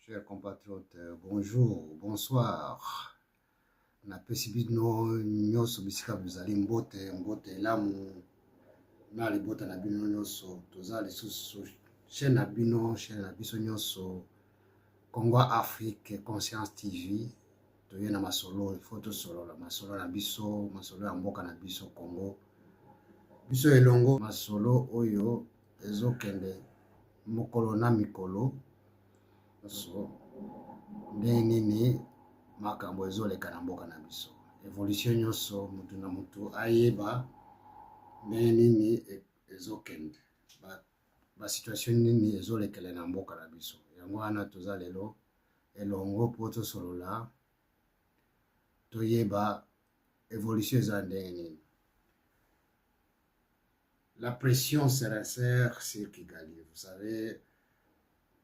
Chers compatriotes, bonjour, bonsoir. Napesi bino nyonso bisika bozali mbote elamu na libota na bino nyonso toza lisusu chaîne na biso nyonso Congo Afrique Conscience TV toye na masolo ifo tosolola masolo na biso masolo ya mboka na biso Congo biso elongo masolo oyo ezokende mokolo na mikolo so ndenge nini makambo ezoleka na mboka na biso evolution nyonso mutu na mutu ayeba ndenge nini ezokende ba situation nini ezolekele na mboka na biso yango wana toza lelo elongo po tosolola toyeba évolution eza ndenge nini. La pression se resserre sur Kigali. Vous savez,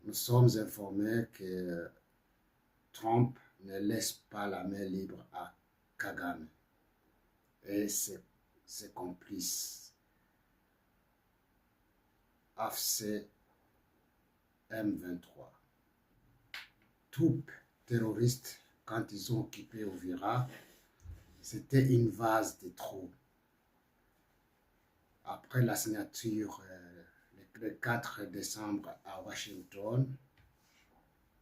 nous sommes informés que Trump ne laisse pas la main libre à Kagame et ses complices AFC M23. Troupes terroristes, quand ils ont occupé Uvira, c'était une vase de trop. Après la signature le 4 décembre à Washington,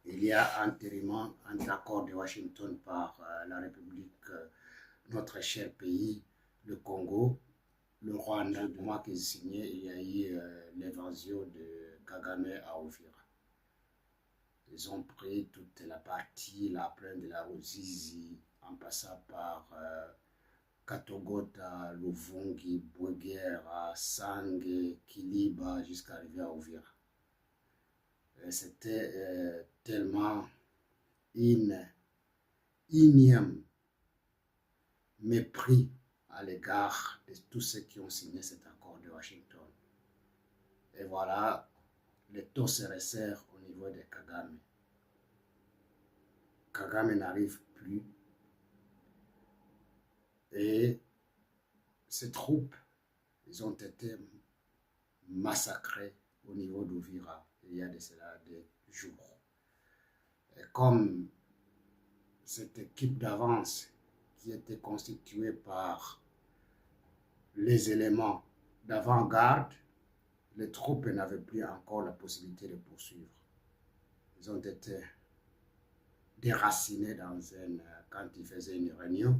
il y a antérieurement un accord de Washington par la République, notre cher pays, le Congo, le Rwanda. Du mois qu'ils signaient, il y a eu l'invasion de Kagame à Uvira. Ils ont pris toute la partie, la plaine de la Ruzizi, en passant par Katogota, Luvungi, Bwegera, Sange, Kiliba, jusqu'à arriver à Uvira. C'était tellement énième mépris à l'égard de tous ceux qui ont signé cet accord de Washington. Et voilà, le taux se resserre au niveau de Kagame. Kagame n'arrive plus. Et ces troupes, ils ont été massacrés au niveau d'Uvira il y a de cela des jours. Et comme cette équipe d'avance qui était constituée par les éléments d'avant-garde, les troupes n'avaient plus encore la possibilité de poursuivre. Ils ont été déracinés quand ils faisaient une réunion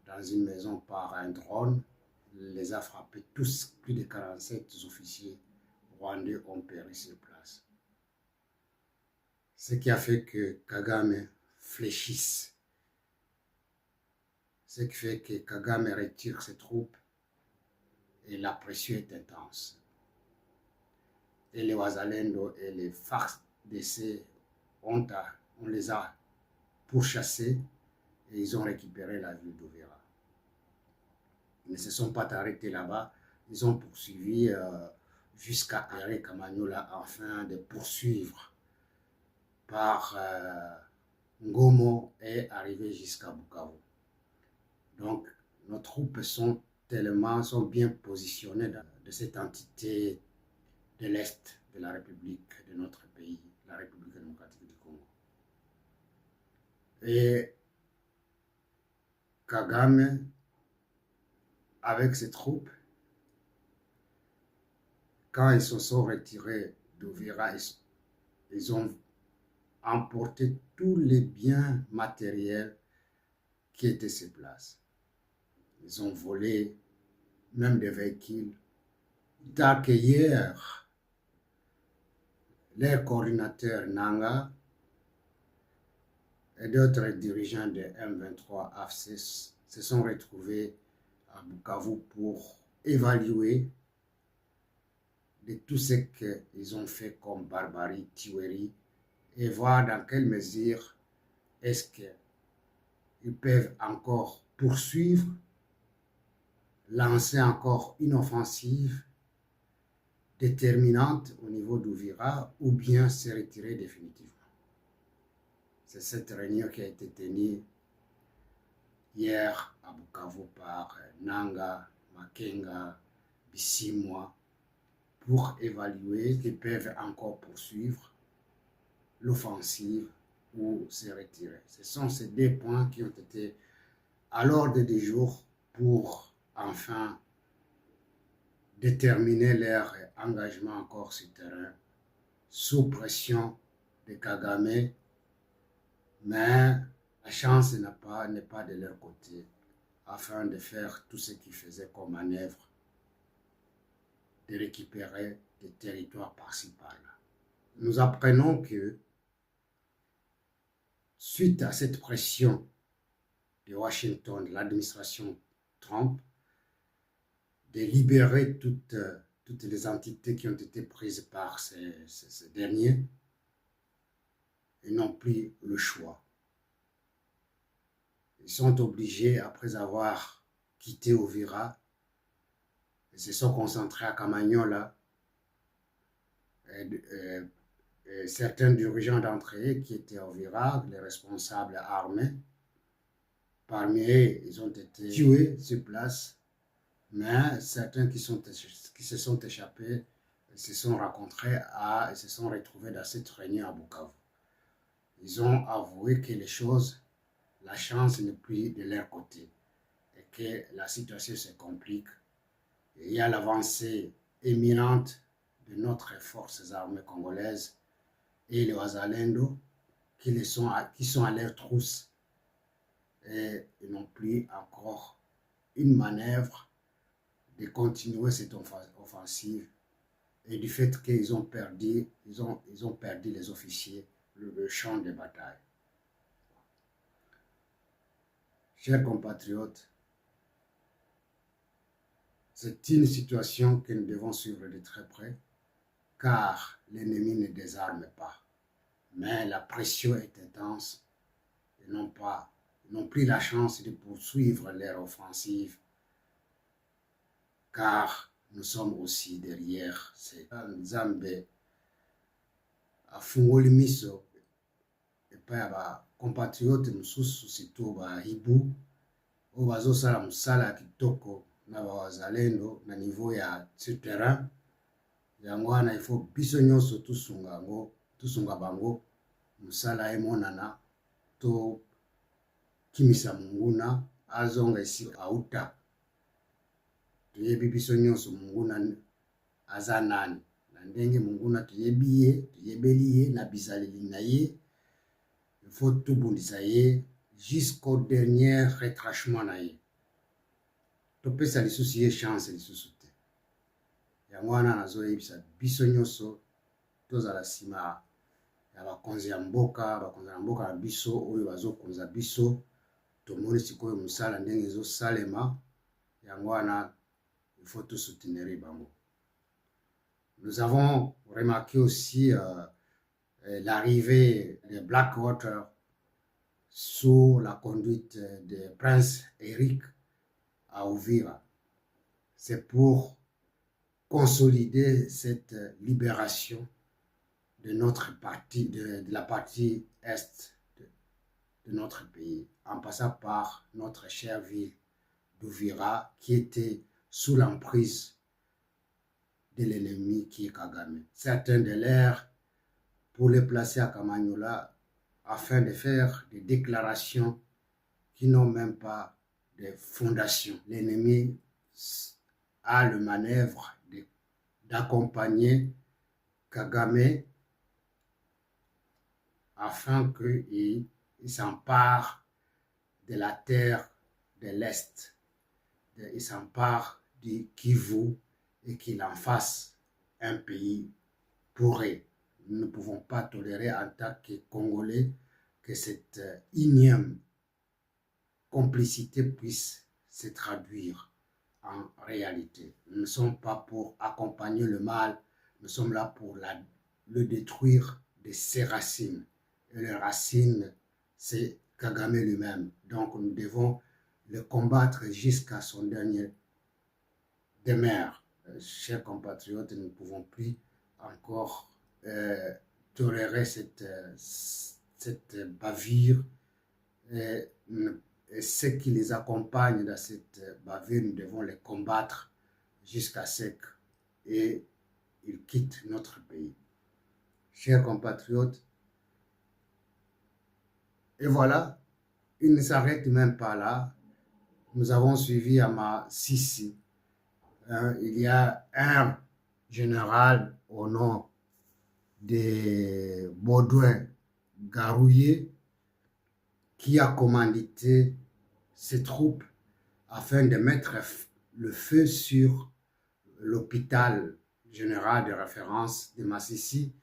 dans une maison par un drone, les a frappés tous, plus de 47 officiers rwandais ont péri sur place. Ce qui a fait que Kagame fléchisse, ce qui fait que Kagame retire ses troupes et la pression est intense. Et les Wazalendo et les FARDC, on les a pourchassés et ils ont récupéré la ville d'Uvira. Ils ne se sont pas arrêtés là-bas, ils ont poursuivi jusqu'à Aré Kamanyola afin de poursuivre par Ngomo et arriver jusqu'à Bukavu. Donc nos troupes sont bien positionnées de cette entité de l'Est de la République de notre pays, la République démocratique du Congo. Et Kagame, avec ses troupes, quand ils se sont retirés d'Uvira, ils ont emporté tous les biens matériels qui étaient sur place. Ils ont volé même des véhicules. Tard que hier, les coordinateurs Nanga et d'autres dirigeants de M23 AFC se sont retrouvés à Bukavu pour évaluer de tout ce qu'ils ont fait comme barbarie, tuerie, et voir dans quelle mesure est-ce qu'ils peuvent encore poursuivre, lancer encore une offensive déterminante au niveau d'Uvira ou bien se retirer définitivement. C'est cette réunion qui a été tenue hier à Bukavu par Nanga, Makenga, Bissimwa pour évaluer qu'ils peuvent encore poursuivre l'offensive ou se retirer. Ce sont ces deux points qui ont été à l'ordre du jour pour enfin déterminer leur engagement encore sur le terrain sous pression de Kagame, mais la chance n'est pas de leur côté afin de faire tout ce qu'ils faisaient comme manœuvre, de récupérer des territoires par-ci par-là. Nous apprenons que suite à cette pression de Washington, de l'administration Trump, de libérer toutes les entités qui ont été prises par ces derniers, ils n'ont plus le choix. Ils sont obligés, après avoir quitté Uvira, ils se sont concentrés à Kamanyola. Certains dirigeants d'entre eux qui étaient à Uvira, les responsables armés, parmi eux, ils ont été tués sur place, mais certains qui se sont échappés se sont rencontrés et se sont retrouvés dans cette réunion à Bukavu. Ils ont avoué que la chance n'est plus de leur côté et que la situation se complique. Et il y a l'avancée imminente de notre forces armées congolaises et les Wazalendo qui sont à leur trousse et ils n'ont plus encore une manœuvre de continuer cette offensive et du fait qu'ils ont perdu, ils ont perdu les officiers, le champ de bataille. Chers compatriotes, c'est une situation que nous devons suivre de très près, car l'ennemi ne désarme pas. Mais la pression est intense et n'ont plus la chance de poursuivre leur offensive, car nous sommes aussi derrière. C'est Nzambe afungoli miso epai ya bacompatriote mosusu surtout bahibu oyo bazosala mosala ya kitoko na bawazalendo na niveau ya sur terrain. Yango wana il faut biso nyonso tusunga bango mosala emonana to kimisa monguna azonga esika auta. Toyebi biso nyonso monguna aza nani na ndenge monguna toyebeli ye na bizaleli na ye. Il faut tobundisa ye jusqu'au dernier retranchement na ye. Topesa lisusu ye chance lisusu te. Yango wana nazoyebisa biso nyonso tozala nsima ya bakonzi ya mboka na biso oyo bazokonza biso. Tomoni sikoyo mosala ndenge ezosalema. Yango wana il faut tout soutenir bango. Nous avons remarqué aussi l'arrivée de Blackwater sous la conduite de Prince Eric à Uvira. C'est pour consolider cette libération de notre partie, de la partie est de notre pays, en passant par notre chère ville d'Uvira qui était sous l'emprise de l'ennemi qui est Kagame. Certains de l'air pour les placer à Kamanyola afin de faire des déclarations qui n'ont même pas de fondation. L'ennemi a le manœuvre d'accompagner Kagame afin qu'il s'empare de la terre de l'Est. Il s'empare du Kivu et qu'il en fasse un pays pour eux. Nous ne pouvons pas tolérer en tant que Congolais que cette énième complicité puisse se traduire en réalité. Nous ne sommes pas pour accompagner le mal, nous sommes là pour le détruire de ses racines. Et les racines, c'est Kagame lui-même. Donc nous devons le combattre jusqu'à son dernier demeure. Chers compatriotes, nous ne pouvons plus encore tolérer cette bavure et ceux qui les accompagnent dans cette bavure, nous devons les combattre jusqu'à ce qu'ils quittent notre pays. Chers compatriotes, Et voilà, il ne s'arrête même pas là. Nous avons suivi à Masisi. Il y a un général au nom de Baudouin Garouillet qui a commandité ses troupes afin de mettre le feu sur l'hôpital général de référence de Masisi.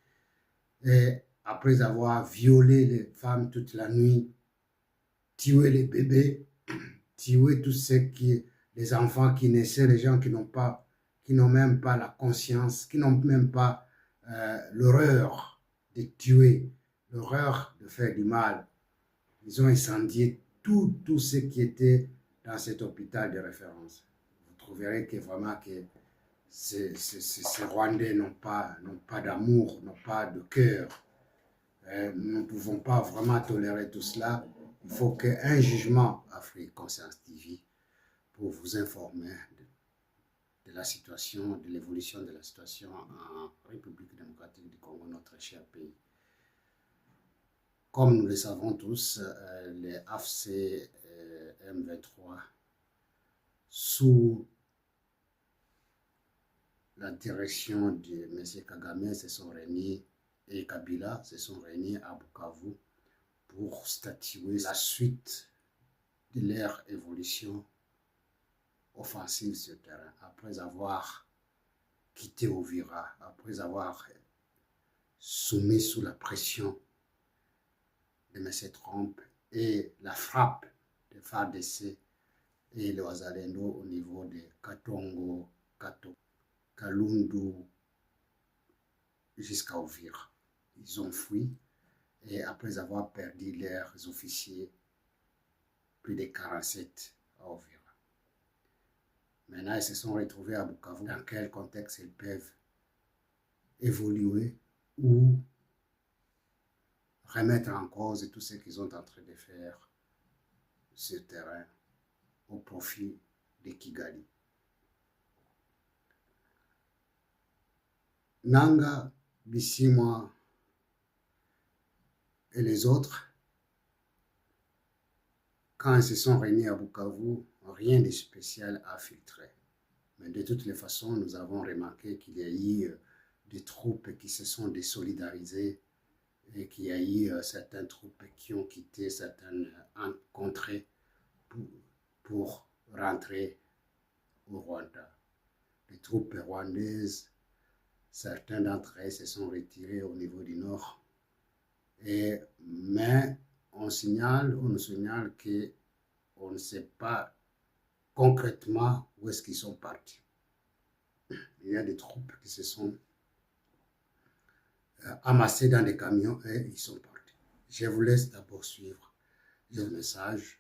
Et après avoir violé les femmes toute la nuit, tué les bébés, tué tous les enfants qui naissaient, les gens qui n'ont même pas la conscience, qui n'ont même pas l'horreur de tuer, l'horreur de faire du mal. Ils ont incendié tout ce qui était dans cet hôpital de référence. Vous trouverez que vraiment que ces Rwandais n'ont pas d'amour, n'ont pas de cœur. Nous ne pouvons pas vraiment tolérer tout cela. Il faut qu'un jugement Afrique Conscience TV pour vous informer de la situation, de l'évolution de la situation en République démocratique du Congo, notre cher pays. Comme nous le savons tous, les AFC M23, sous la direction de M. Kagame, se sont réunis, et Kabila se sont réunis à Bukavu pour statuer la suite de leur évolution offensive sur le terrain, après avoir quitté Uvira, après avoir soumis sous la pression de M. Trump et la frappe de FARDC et le Wazalendo au niveau de Katongo, Kalundu, jusqu'à Uvira. Ils ont fui et après avoir perdu leurs officiers, plus de 47 à Uvira. Maintenant, ils se sont retrouvés à Bukavu. Dans quel contexte ils peuvent évoluer ou remettre en cause tout ce qu'ils sont en train de faire sur le terrain au profit de Kigali. Nanga, Bissimwa et les autres, quand ils se sont réunis à Bukavu, rien de spécial à filtrer. Mais de toutes les façons, nous avons remarqué qu'il y a eu des troupes qui se sont désolidarisées et qu'il y a eu certaines troupes qui ont quitté certaines contrées pour rentrer au Rwanda. Les troupes rwandaises, certains d'entre elles se sont retirés au niveau du nord. Mais on nous signale qu'on ne sait pas concrètement où est-ce qu'ils sont partis. Il y a des troupes qui se sont amassées dans des camions et ils sont partis. Je vous laisse d'abord suivre le message.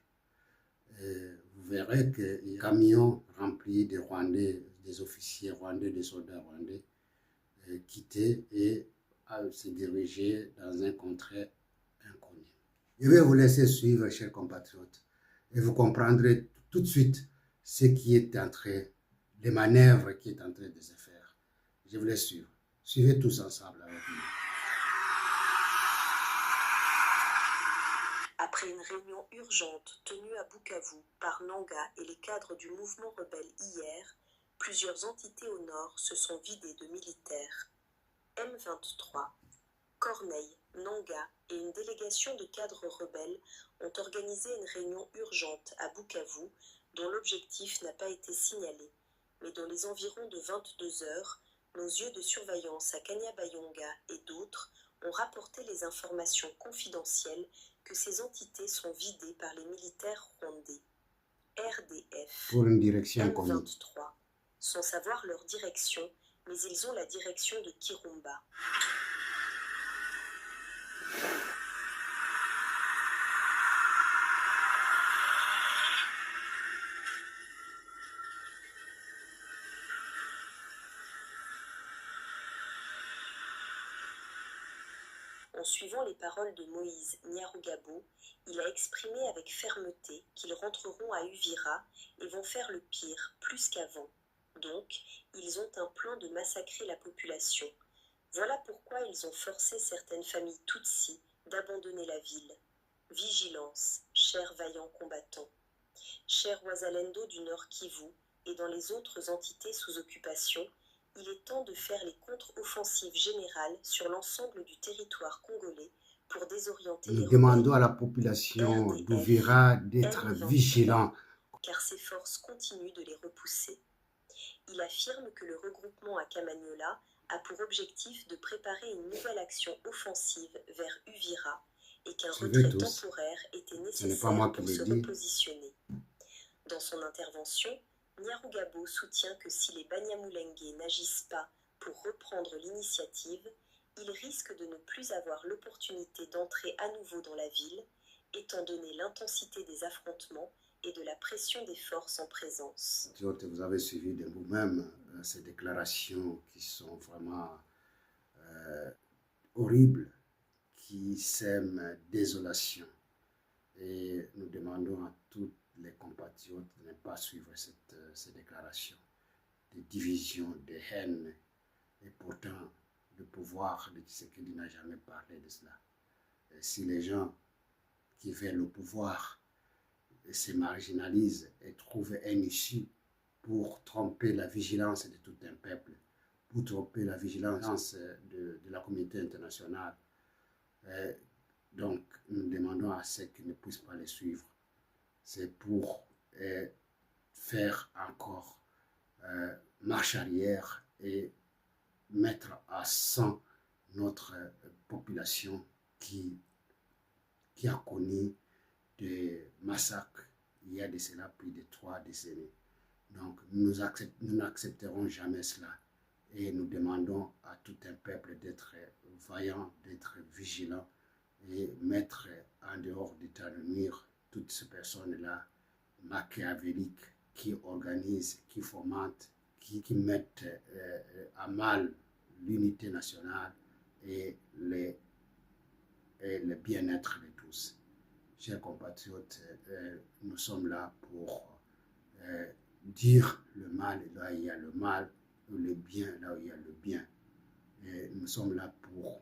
Vous verrez que les camions remplis de Rwandais, des officiers rwandais, des soldats rwandais, quittaient et se dirigeaient dans un contrée inconnu. Je vais vous laisser suivre, chers compatriotes, et vous comprendrez tout de suite ce qui est en train, les manœuvres qui est en train de se faire. Je vous laisse suivre. Suivez tous ensemble avec nous. Après une réunion urgente tenue à Bukavu par Nanga et les cadres du mouvement rebelle hier, plusieurs entités au nord se sont vidées de militaires. M23, Corneille, Nanga et une délégation de cadres rebelles ont organisé une réunion urgente à Bukavu dont l'objectif n'a pas été signalé, mais dans les environs de 22 heures, nos yeux de surveillance à Kanyabayonga et d'autres ont rapporté les informations confidentielles que ces entités sont vidées par les militaires rwandais. RDF, pour une direction M23, sans savoir leur direction, mais ils ont la direction de Kirumba. En suivant les paroles de Moïse Nyarugabo, il a exprimé avec fermeté qu'ils rentreront à Uvira et vont faire le pire, plus qu'avant. Donc, ils ont un plan de massacrer la population. Voilà pourquoi ils ont forcé certaines familles Tutsi d'abandonner la ville. Vigilance, chers vaillants combattants. Chers Ouazalendo du Nord Kivu et dans les autres entités sous occupation, il est temps de faire les contre-offensives générales sur l'ensemble du territoire congolais pour désorienter Nous les demandons à rebelles la population RDF, d'Uvira d'être M23, vigilants. car ces forces continuent de les repousser. Il affirme que le regroupement à Kamanyola a pour objectif de préparer une nouvelle action offensive vers Uvira et qu'un retrait temporaire était nécessaire pour se repositionner. Dans son intervention, Nyarugabo soutient que si les Banyamulenge n'agissent pas pour reprendre l'initiative, ils risquent de ne plus avoir l'opportunité d'entrer à nouveau dans la ville, étant donné l'intensité des affrontements et de la pression des forces en présence. Vous avez suivi de vous-même ces déclarations qui sont vraiment horribles, qui sèment désolation. Et nous demandons à tous les compatriotes de ne pas suivre ces déclarations de division, de haine. Et pourtant, le pouvoir de Tshisekedi n'a jamais parlé de cela. Et si les gens qui veulent le pouvoir se marginalisent et trouvent un issue pour tromper la vigilance de tout un peuple, pour tromper la vigilance de la communauté internationale, donc nous demandons à ceux qui ne puissent pas les suivre. C'est pour faire encore marche arrière et mettre à 100 notre population qui a connu des massacres il y a de cela plus de 3 décennies. Donc nous n'accepterons jamais cela et nous demandons à tout un peuple d'être vaillant, d'être vigilant et mettre en dehors d'état de nuire toutes ces personnes-là machiavéliques qui organisent, qui fomentent, qui mettent à mal l'unité nationale et le bien-être de tous. Chers compatriotes, nous sommes là pour dire le mal là où il y a le mal, ou le bien là où il y a le bien. Et nous sommes là pour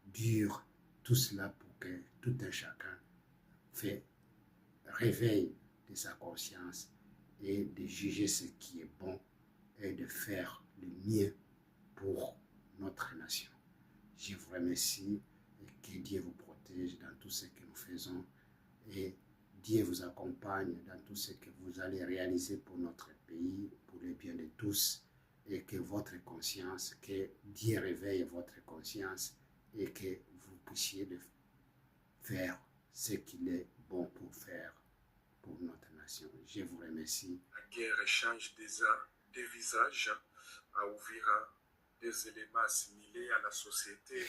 dire tout cela pour que tout un chacun réveille de sa conscience et de juger ce qui est bon et de faire le mieux pour notre nation. Je vous remercie et que Dieu vous protège dans tout ce que nous faisons et Dieu vous accompagne dans tout ce que vous allez réaliser pour notre pays, pour le bien de tous et que votre conscience, que Dieu réveille votre conscience et que vous puissiez faire ce qu'il est bon pour faire pour notre nation. Je vous remercie. La guerre change des visages à Uvira, des éléments assimilés à la société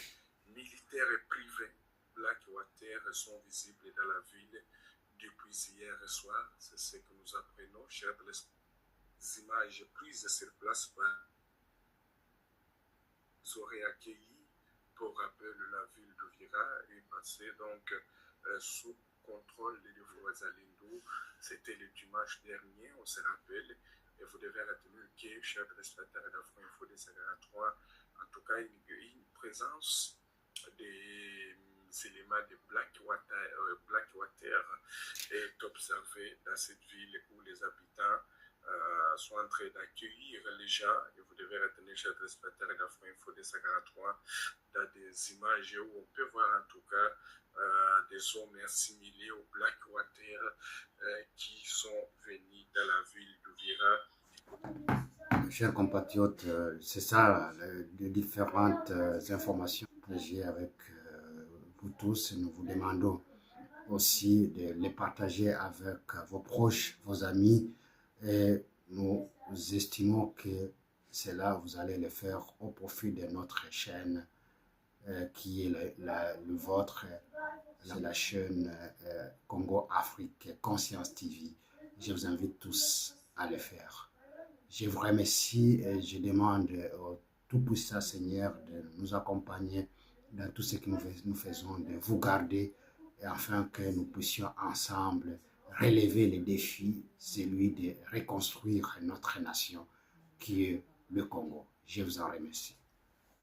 militaire et privée. Blackwater sont visibles dans la ville depuis hier soir. C'est ce que nous apprenons. Chers les images prises sur place par nous auraient accueillis. Pour rappel, la ville d'Uvira est passée donc sous contrôle des Ouazalendo. C'était le dimanche dernier, on se rappelle. Et vous devez retenir que, chers téléspectateurs d'Afro-Info de Sagara 3, en tout cas, une présence des éléments de Blackwater est observée dans cette ville où les habitants sont en train d'accueillir les gens. Et vous devez retenir, chers téléspectateurs d'Afro-Info de Sagara 3, dans des images où on peut voir en tout cas des hommes assimilés au Blackwater qui sont venus dans la ville d'Uvira. Chers compatriotes, c'est ça les différentes informations que j'ai avec vous tous. Nous vous demandons aussi de les partager avec vos proches, vos amis et nous estimons que cela vous allez le faire au profit de notre chaîne qui est le vôtre, la chaîne Congo Afrique Conscience TV. Je vous invite tous à le faire. Je vous remercie et je demande au Tout-Puissant Seigneur de nous accompagner dans tout ce que nous faisons, de vous garder afin que nous puissions ensemble relever les défis, celui de reconstruire notre nation qui est le Congo. Je vous en remercie.